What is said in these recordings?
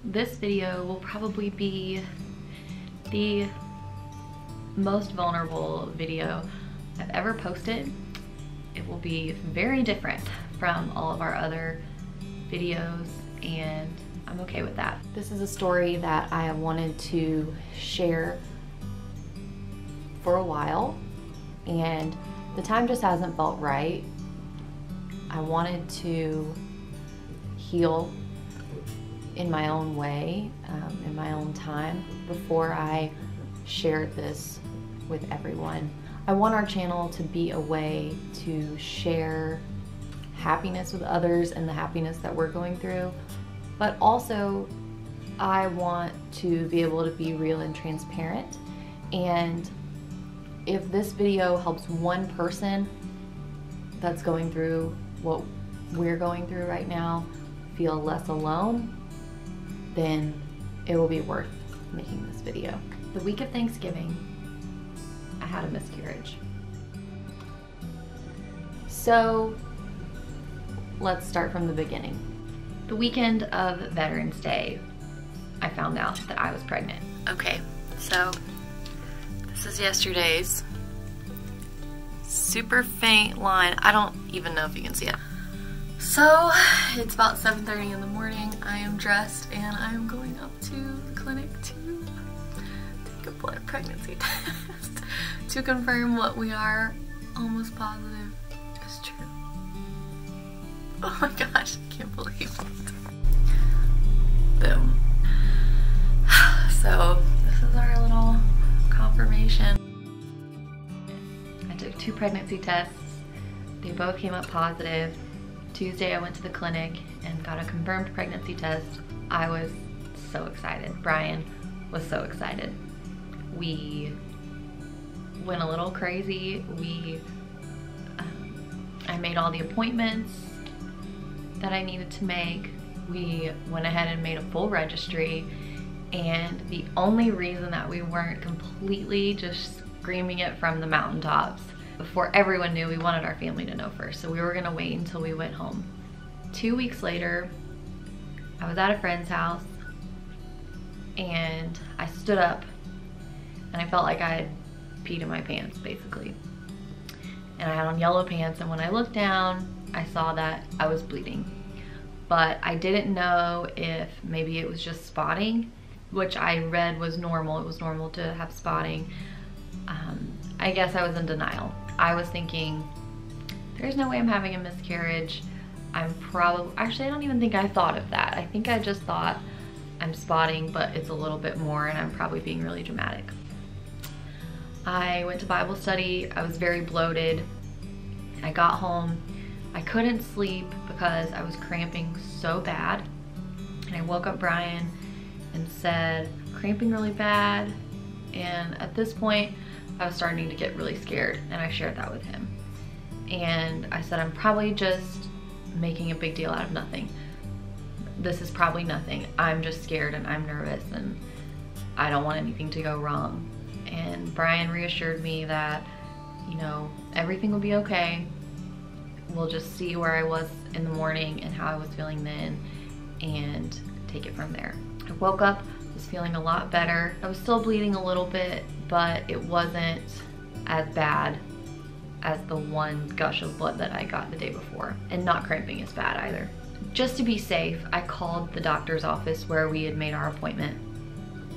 This video will probably be the most vulnerable video I've ever posted. It will be very different from all of our other videos, and I'm okay with that. This is a story that I have wanted to share for a while, and the time just hasn't felt right. I wanted to heal in my own way, in my own time, before I shared this with everyone. I want our channel to be a way to share happiness with others and the happiness that we're going through, but also I want to be able to be real and transparent. And if this video helps one person that's going through what we're going through right now feel less alone, then it will be worth making this video. The week of Thanksgiving, I had a miscarriage. So let's start from the beginning. The weekend of Veterans Day, I found out that I was pregnant. Okay, so this is yesterday's super faint line. I don't even know if you can see it. So it's about 7:30 in the morning. I am dressed and I am going up to the clinic to take a blood pregnancy test to confirm what we are almost positive is true. Oh my gosh, I can't believe it. Boom. So this is our little confirmation. I took 2 pregnancy tests. They both came up positive. Tuesday I went to the clinic and got a confirmed pregnancy test. I was so excited. Brian was so excited. We went a little crazy. I made all the appointments that I needed to make. We went ahead and made a full registry, and the only reason that we weren't completely just screaming it from the mountaintops before everyone knew, we wanted our family to know first, so we were gonna wait until we went home. 2 weeks later, I was at a friend's house and I stood up and I felt like I had peed in my pants, basically. And I had on yellow pants, and when I looked down, I saw that I was bleeding. But I didn't know if maybe it was just spotting, which I read was normal. It was normal to have spotting. I guess I was in denial. I was thinking, there's no way I'm having a miscarriage. Actually, I don't even think I thought of that. I think I just thought I'm spotting, but it's a little bit more, and I'm probably being really dramatic. I went to Bible study. I was very bloated. I got home. I couldn't sleep because I was cramping so bad. And I woke up Brian and said, cramping really bad. And at this point, I was starting to get really scared, and I shared that with him. And I said, I'm probably just making a big deal out of nothing. This is probably nothing. I'm just scared and I'm nervous and I don't want anything to go wrong. And Brian reassured me that, you know, everything will be okay. We'll just see where I was in the morning and how I was feeling then and take it from there. I woke up, was feeling a lot better. I was still bleeding a little bit, but it wasn't as bad as the one gush of blood that I got the day before, and not cramping as bad either. Just to be safe, I called the doctor's office where we had made our appointment,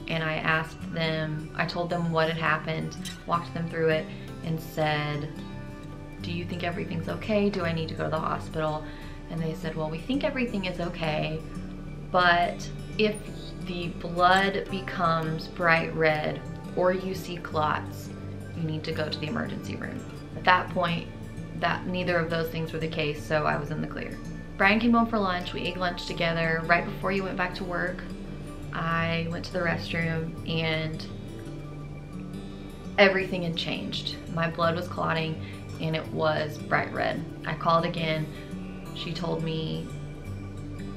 and I asked them, I told them what had happened, walked them through it, and said, do you think everything's okay? Do I need to go to the hospital? And they said, well, we think everything is okay, but if the blood becomes bright red or you see clots, you need to go to the emergency room. At that point, neither of those things were the case, so I was in the clear. Brian came home for lunch. We ate lunch together. Right before he went back to work, I went to the restroom and everything had changed. My blood was clotting and it was bright red. I called again. She told me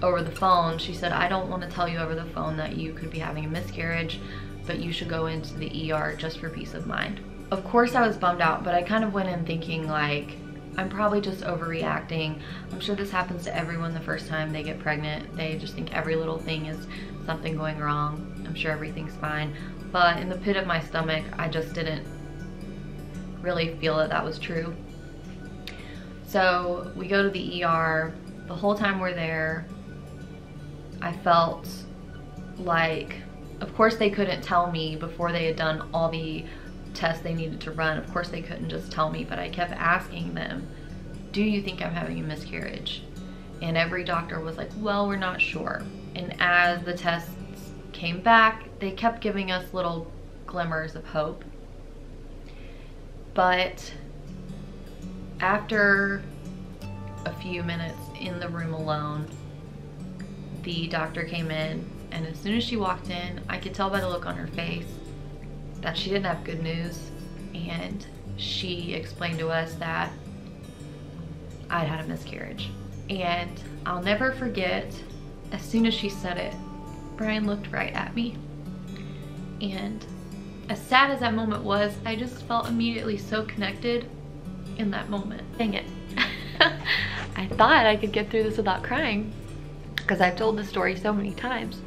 over the phone, she said, I don't want to tell you over the phone that you could be having a miscarriage, but you should go into the ER just for peace of mind. Of course I was bummed out, but I kind of went in thinking like, I'm probably just overreacting. I'm sure this happens to everyone the first time they get pregnant. They just think every little thing is something going wrong. I'm sure everything's fine. But in the pit of my stomach, I just didn't really feel that that was true. So we go to the ER. The whole time we're there, I felt like, of course they couldn't tell me before they had done all the tests they needed to run. Of course they couldn't just tell me, but I kept asking them, do you think I'm having a miscarriage? And every doctor was like, well, we're not sure. And as the tests came back, they kept giving us little glimmers of hope. But after a few minutes in the room alone, the doctor came in, and as soon as she walked in, I could tell by the look on her face that she didn't have good news. And she explained to us that I'd had a miscarriage. And I'll never forget, as soon as she said it, Brian looked right at me. And as sad as that moment was, I just felt immediately so connected in that moment. Dang it. I thought I could get through this without crying, because I've told this story so many times.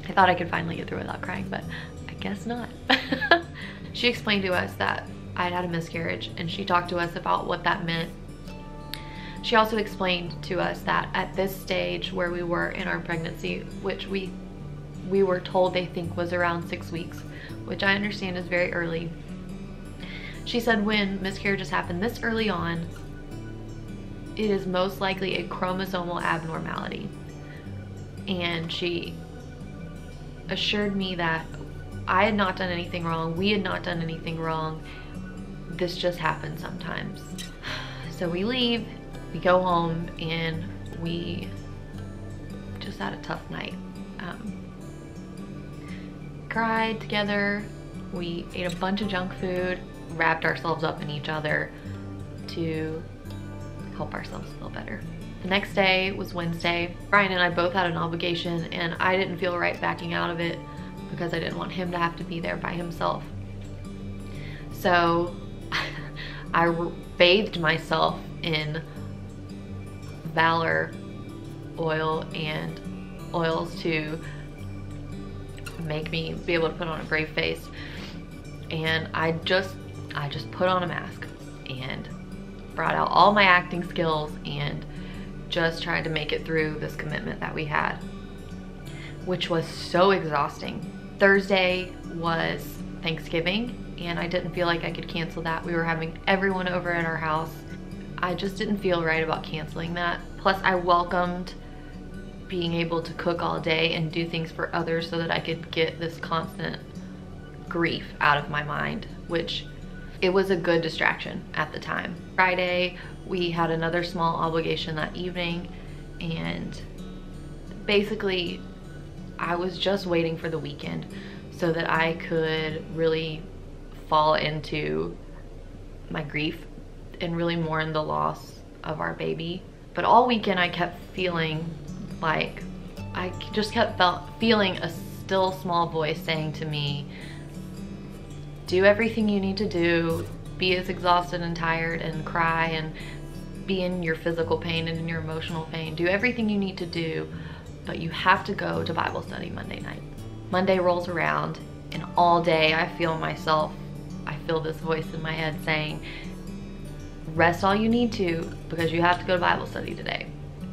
I thought I could finally get through it without crying, but I guess not. She explained to us that I'd had a miscarriage, and she talked to us about what that meant. She also explained to us that at this stage where we were in our pregnancy, which we were told they think was around 6 weeks, which I understand is very early. She said when miscarriages happen this early on, it is most likely a chromosomal abnormality. And she assured me that I had not done anything wrong, we had not done anything wrong, this just happens sometimes. So we leave, we go home, and we just had a tough night. Cried together, we ate a bunch of junk food, wrapped ourselves up in each other to help ourselves feel better. The next day was Wednesday. Brian and I both had an obligation, and I didn't feel right backing out of it because I didn't want him to have to be there by himself. So I bathed myself in Valor oil and oils to make me be able to put on a brave face. And I just put on a mask and brought out all my acting skills and just tried to make it through this commitment that we had, which was so exhausting. Thursday was Thanksgiving, and I didn't feel like I could cancel that. We were having everyone over at our house. I just didn't feel right about canceling that. Plus, I welcomed being able to cook all day and do things for others so that I could get this constant grief out of my mind, which it was a good distraction at the time. Friday, we had another small obligation that evening, and basically I was just waiting for the weekend so that I could really fall into my grief and really mourn the loss of our baby. But all weekend I kept feeling like, I just kept feeling a still small voice saying to me, do everything you need to do, be as exhausted and tired and cry and be in your physical pain and in your emotional pain. Do everything you need to do, but you have to go to Bible study Monday night. Monday rolls around, and all day I feel this voice in my head saying, rest all you need to, because you have to go to Bible study today.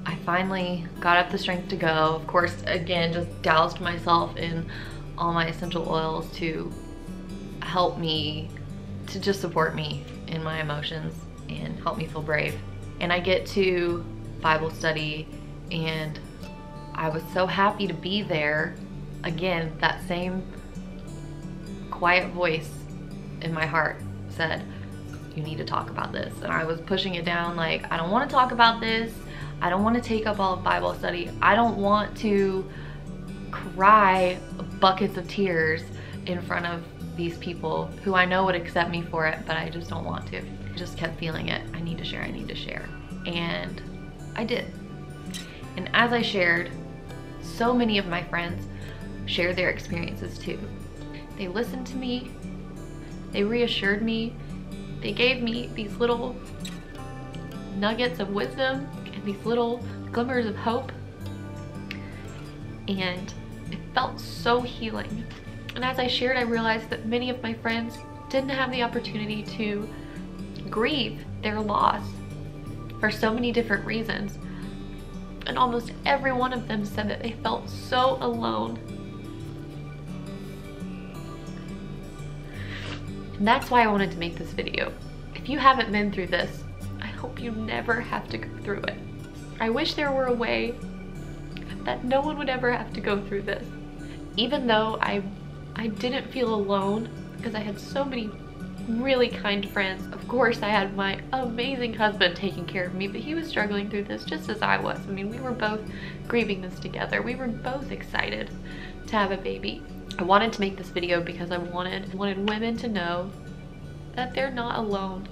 I finally got up the strength to go. Of course, again, just doused myself in all my essential oils to help me, to just support me in my emotions and help me feel brave. And I get to Bible study, and I was so happy to be there. Again, that same quiet voice in my heart said, you need to talk about this. And I was pushing it down like, I don't want to talk about this. I don't want to take up all of Bible study. I don't want to cry buckets of tears in front of these people who I know would accept me for it, but I just don't want to. I just kept feeling it. I need to share, I need to share. And I did. And as I shared, so many of my friends shared their experiences too. They listened to me, they reassured me, they gave me these little nuggets of wisdom and these little glimmers of hope. And it felt so healing. And as I shared, I realized that many of my friends didn't have the opportunity to grieve their loss for so many different reasons. And almost every one of them said that they felt so alone. And that's why I wanted to make this video. If you haven't been through this, I hope you never have to go through it. I wish there were a way that no one would ever have to go through this. Even though I didn't feel alone because I had so many really kind friends. Of course, I had my amazing husband taking care of me, but he was struggling through this just as I was. I mean, we were both grieving this together. We were both excited to have a baby. I wanted to make this video because I wanted women to know that they're not alone.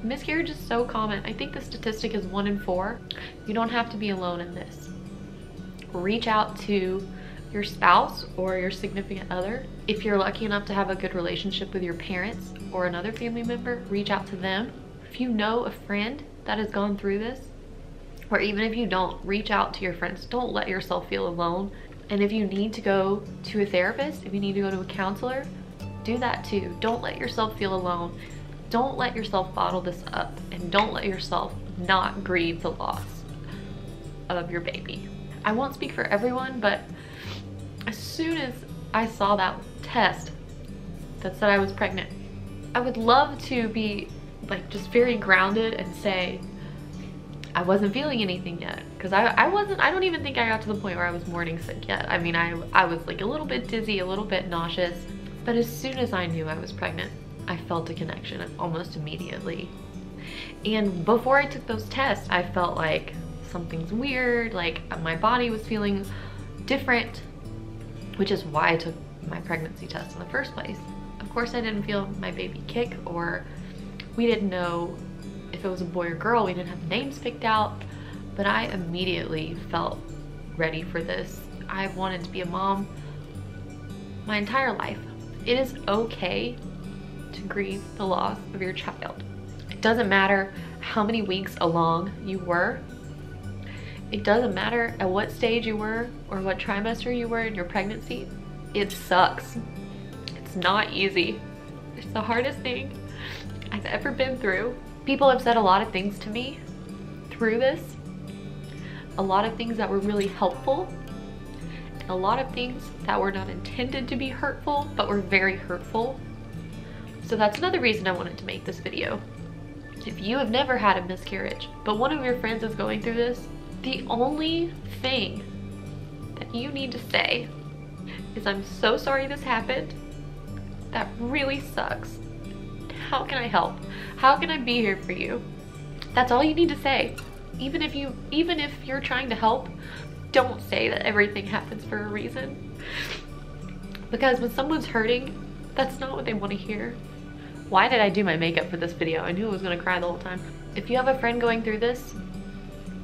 Miscarriage is so common. I think the statistic is 1 in 4. You don't have to be alone in this. Reach out to your spouse or your significant other. If you're lucky enough to have a good relationship with your parents or another family member, reach out to them. If you know a friend that has gone through this, or even if you don't, reach out to your friends. Don't let yourself feel alone. And if you need to go to a therapist, if you need to go to a counselor, do that too. Don't let yourself feel alone. Don't let yourself bottle this up, and don't let yourself not grieve the loss of your baby. I won't speak for everyone, but as soon as I saw that test that said I was pregnant, I would love to be like just very grounded and say I wasn't feeling anything yet, because I don't even think I got to the point where I was morning sick yet. I mean, I was like a little bit dizzy, a little bit nauseous, but as soon as I knew I was pregnant, I felt a connection almost immediately. And before I took those tests, I felt like something's weird, like my body was feeling different, which is why I took my pregnancy test in the first place. Of course, I didn't feel my baby kick, or we didn't know if it was a boy or girl. We didn't have names picked out, but I immediately felt ready for this. I wanted to be a mom my entire life. It is okay to grieve the loss of your child. It doesn't matter how many weeks along you were. It doesn't matter at what stage you were or what trimester you were in your pregnancy. It sucks. It's not easy. It's the hardest thing I've ever been through. People have said a lot of things to me through this. A lot of things that were really helpful, and a lot of things that were not intended to be hurtful, but were very hurtful. So that's another reason I wanted to make this video. If you have never had a miscarriage, but one of your friends is going through this, the only thing that you need to say is, I'm so sorry this happened. That really sucks. How can I help? How can I be here for you? That's all you need to say. Even if you're trying to help, don't say that everything happens for a reason. Because when someone's hurting, that's not what they want to hear. Why did I do my makeup for this video? I knew I was gonna cry the whole time. If you have a friend going through this,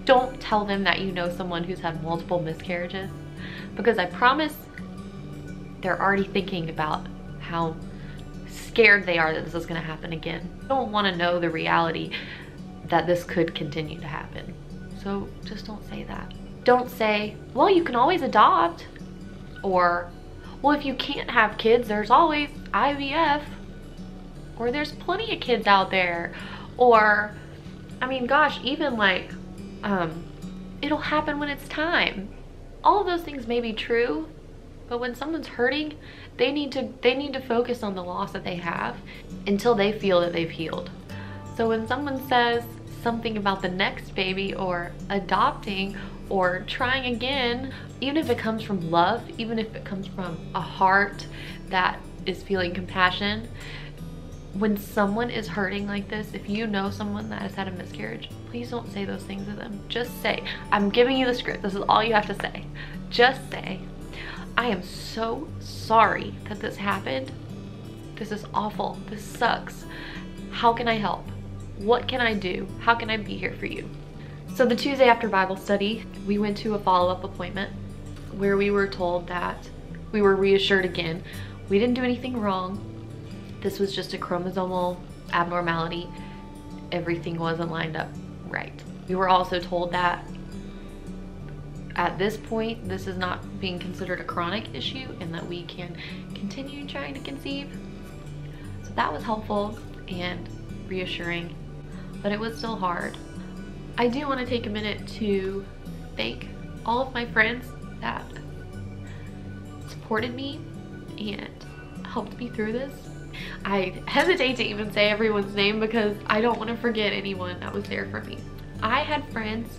don't tell them that you know someone who's had multiple miscarriages, because I promise they're already thinking about how scared they are that this is gonna happen again. They don't wanna know the reality that this could continue to happen. So just don't say that. Don't say, well, you can always adopt, or, well, if you can't have kids, there's always IVF, or there's plenty of kids out there, or, I mean, gosh, even like, it'll happen when it's time. All of those things may be true, but when someone's hurting, they need to focus on the loss that they have until they feel that they've healed. So when someone says something about the next baby or adopting or trying again, even if it comes from love, even if it comes from a heart that is feeling compassion, when someone is hurting like this, if you know someone that has had a miscarriage, please don't say those things to them. Just say, I'm giving you the script. This is all you have to say. Just say, I am so sorry that this happened. This is awful. This sucks. How can I help? What can I do? How can I be here for you? So the Tuesday after Bible study, we went to a follow-up appointment where we were told that we were reassured again. We didn't do anything wrong. This was just a chromosomal abnormality, everything wasn't lined up right. We were also told that at this point, this is not being considered a chronic issue and that we can continue trying to conceive. So that was helpful and reassuring, but it was still hard. I do want to take a minute to thank all of my friends that supported me and helped me through this. I hesitate to even say everyone's name because I don't want to forget anyone that was there for me. I had friends,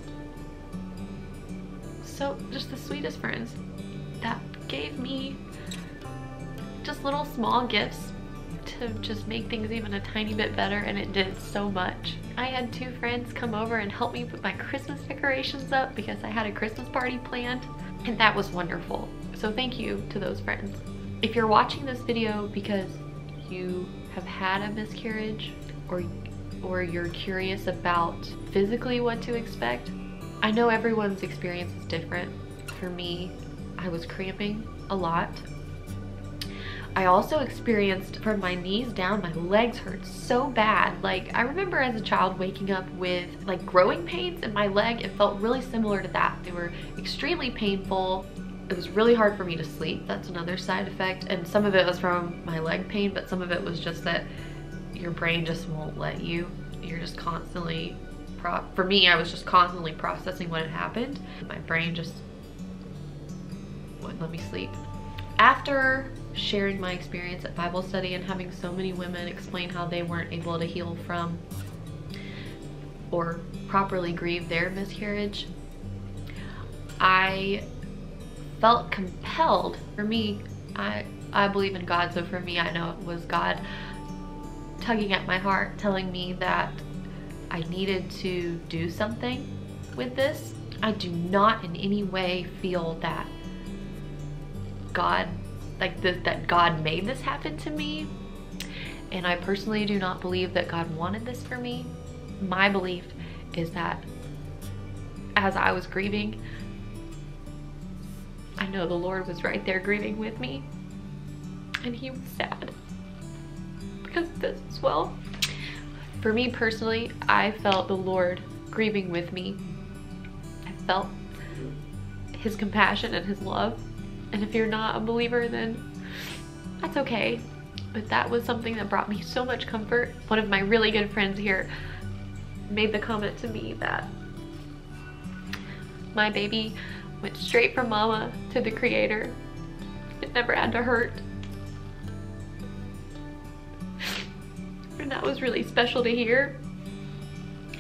so just the sweetest friends, that gave me just little small gifts to just make things even a tiny bit better, and it did so much. I had 2 friends come over and help me put my Christmas decorations up because I had a Christmas party planned, and that was wonderful. So thank you to those friends. If you're watching this video because you have had a miscarriage or you're curious about physically what to expect, I know everyone's experience is different. For me, I was cramping a lot. I also experienced, from my knees down, my legs hurt so bad. Like, I remember as a child waking up with like growing pains in my leg. It felt really similar to that. They were extremely painful. It was really hard for me to sleep. That's another side effect. And some of it was from my leg pain, but some of it was just that your brain just won't let you. You're just constantly, for me, I was just constantly processing what had happened. My brain just wouldn't let me sleep. After sharing my experience at Bible study and having so many women explain how they weren't able to heal from or properly grieve their miscarriage, I felt compelled. For me, I believe in God, so for me, I know it was God tugging at my heart, telling me that I needed to do something with this. I do not in any way feel that God, that God made this happen to me. And I personally do not believe that God wanted this for me. My belief is that as I was grieving, I know the Lord was right there grieving with me, and he was sad because of this as well. For me personally, I felt the Lord grieving with me. I felt his compassion and his love. And if you're not a believer, then that's okay. But that was something that brought me so much comfort. One of my really good friends here made the comment to me that my baby went straight from mama to the Creator. It never had to hurt. And that was really special to hear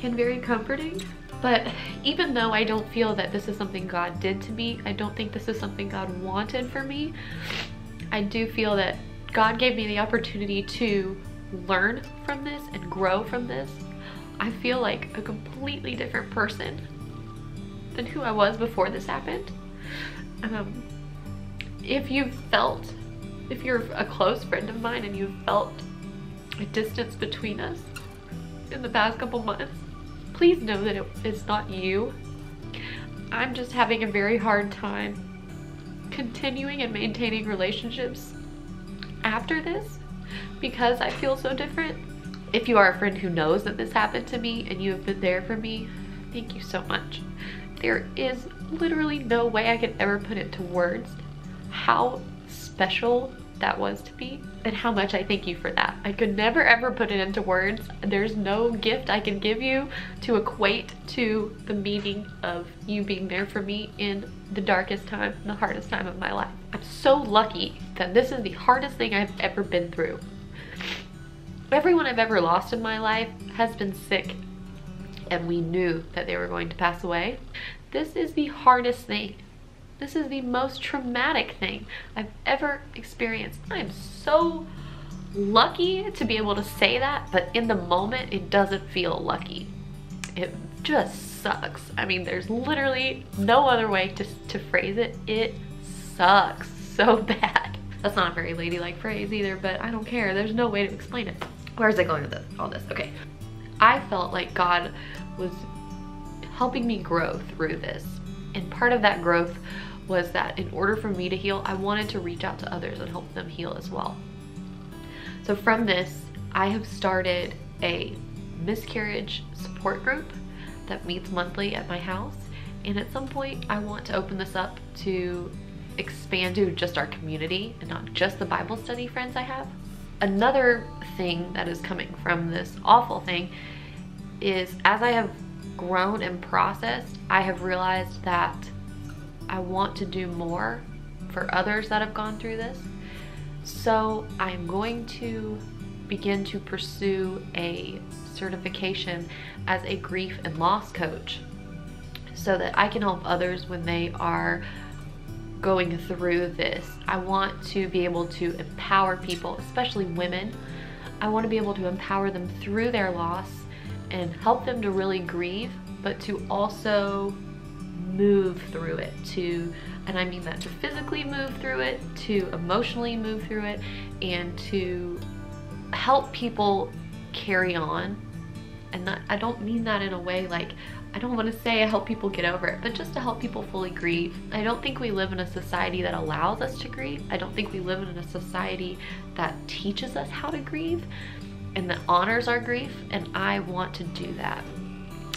and very comforting. But even though I don't feel that this is something God did to me, I don't think this is something God wanted for me, I do feel that God gave me the opportunity to learn from this and grow from this. I feel like a completely different person than who I was before this happened. If you're a close friend of mine and you've felt a distance between us in the past couple months, please know that it's not you. I'm just having a very hard time continuing and maintaining relationships after this because I feel so different. If you are a friend who knows that this happened to me and you have been there for me, thank you so much. There is literally no way I could ever put into words how special that was to me and how much I thank you for that. I could never ever put it into words. There's no gift I can give you to equate to the meaning of you being there for me in the darkest time, the hardest time of my life. I'm so lucky that this is the hardest thing I've ever been through. Everyone I've ever lost in my life has been sick and we knew that they were going to pass away. This is the hardest thing. This is the most traumatic thing I've ever experienced. I'm so lucky to be able to say that, but in the moment, it doesn't feel lucky. It just sucks. I mean, there's literally no other way to phrase it. It sucks so bad. That's not a very ladylike phrase either, but I don't care. There's no way to explain it. Where is it going with all this? Okay. I felt like God was helping me grow through this. And part of that growth was that in order for me to heal, I wanted to reach out to others and help them heal as well. So from this, I have started a miscarriage support group that meets monthly at my house. And at some point I want to open this up to expand to just our community and not just the Bible study friends I have. Another thing that is coming from this awful thing is, as I have grown and processed, I have realized that I want to do more for others that have gone through this. So I'm going to begin to pursue a certification as a grief and loss coach so that I can help others when they are going through this. I want to be able to empower people, especially women. I want to be able to empower them through their loss and help them to really grieve, but to also move through it, and I mean that to physically move through it, to emotionally move through it, and to help people carry on. And that, I don't mean that in a way like, I don't want to say I help people get over it, but just to help people fully grieve. I don't think we live in a society that allows us to grieve. I don't think we live in a society that teaches us how to grieve and that honors our grief, and I want to do that.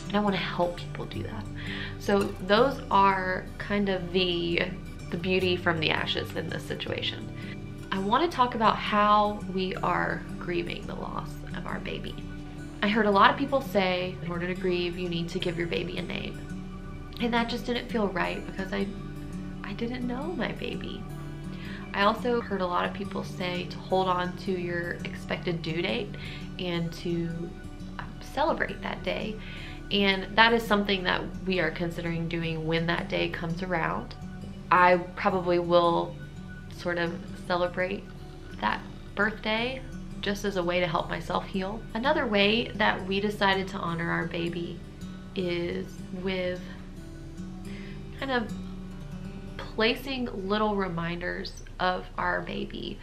And I want to help people do that. So those are kind of the beauty from the ashes in this situation. I want to talk about how we are grieving the loss of our baby. I heard a lot of people say, in order to grieve, you need to give your baby a name. And that just didn't feel right because I didn't know my baby. I also heard a lot of people say to hold on to your expected due date and to celebrate that day. And that is something that we are considering doing when that day comes around. I probably will sort of celebrate that birthday just as a way to help myself heal. Another way that we decided to honor our baby is with kind of placing little reminders of our baby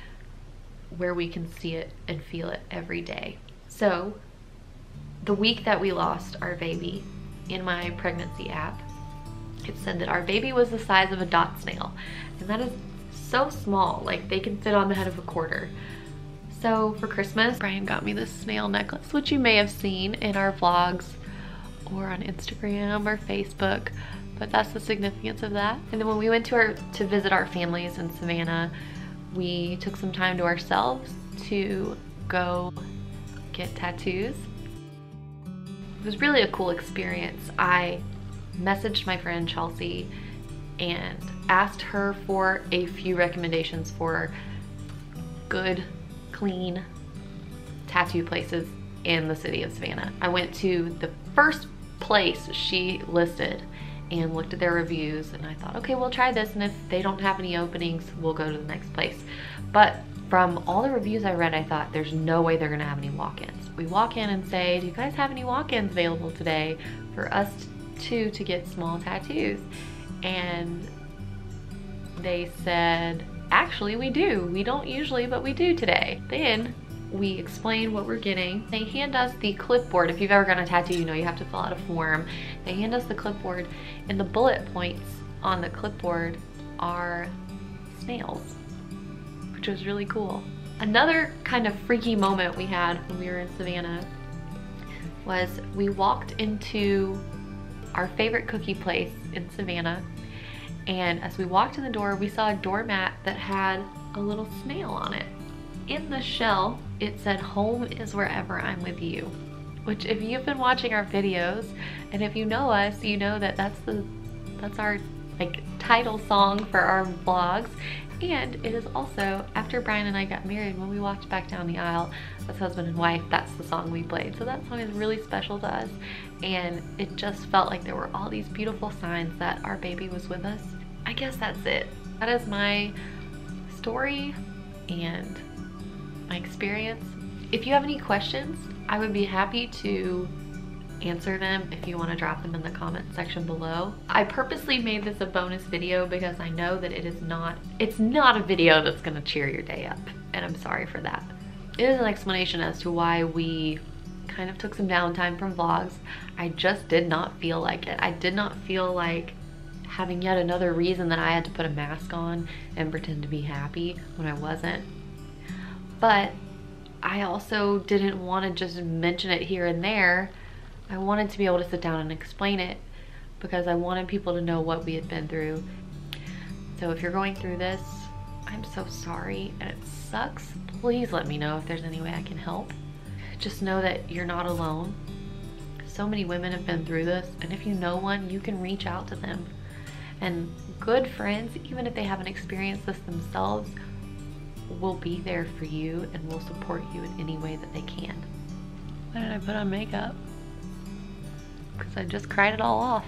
where we can see it and feel it every day. So the week that we lost our baby, in my pregnancy app, it said that our baby was the size of a dot snail. And that is so small, like they can fit on the head of a quarter. So for Christmas, Brian got me this snail necklace, which you may have seen in our vlogs or on Instagram or Facebook, but that's the significance of that. And then when we went to visit our families in Savannah, we took some time to ourselves to go get tattoos. It was really a cool experience. I messaged my friend Chelsea and asked her for a few recommendations for good, clean tattoo places in the city of Savannah. I went to the first place she listed and looked at their reviews, and I thought, okay, we'll try this, and if they don't have any openings, we'll go to the next place. But from all the reviews I read, I thought there's no way they're gonna have any walk-ins. We walk in and say, do you guys have any walk-ins available today for us to get small tattoos? And they said, actually we do. We don't usually, but we do today. Then we explain what we're getting. They hand us the clipboard. If you've ever gotten a tattoo, you know you have to fill out a form. They hand us the clipboard, and the bullet points on the clipboard are snails, which was really cool. Another kind of freaky moment we had when we were in Savannah was we walked into our favorite cookie place in Savannah, and as we walked in the door, we saw a doormat that had a little snail on it. In the shell, it said, "Home is wherever I'm with you," which, if you've been watching our videos and if you know us, you know that that's our like title song for our vlogs. And it is also, after Brian and I got married, when we walked back down the aisle as husband and wife, that's the song we played. So that song is really special to us, and it just felt like there were all these beautiful signs that our baby was with us. I guess that's it. That is my story and my experience. If you have any questions, I would be happy to answer them if you want to drop them in the comment section below. I purposely made this a bonus video because I know that it's not a video that's gonna cheer your day up, and I'm sorry for that. It is an explanation as to why we kind of took some downtime from vlogs. I just did not feel like it. I did not feel like having yet another reason that I had to put a mask on and pretend to be happy when I wasn't. But I also didn't want to just mention it here and there. I wanted to be able to sit down and explain it because I wanted people to know what we had been through. So if you're going through this, I'm so sorry and it sucks. Please let me know if there's any way I can help. Just know that you're not alone. So many women have been through this, and if you know one, you can reach out to them. And good friends, even if they haven't experienced this themselves, will be there for you and will support you in any way that they can. Why did I put on makeup? Because I just cried it all off.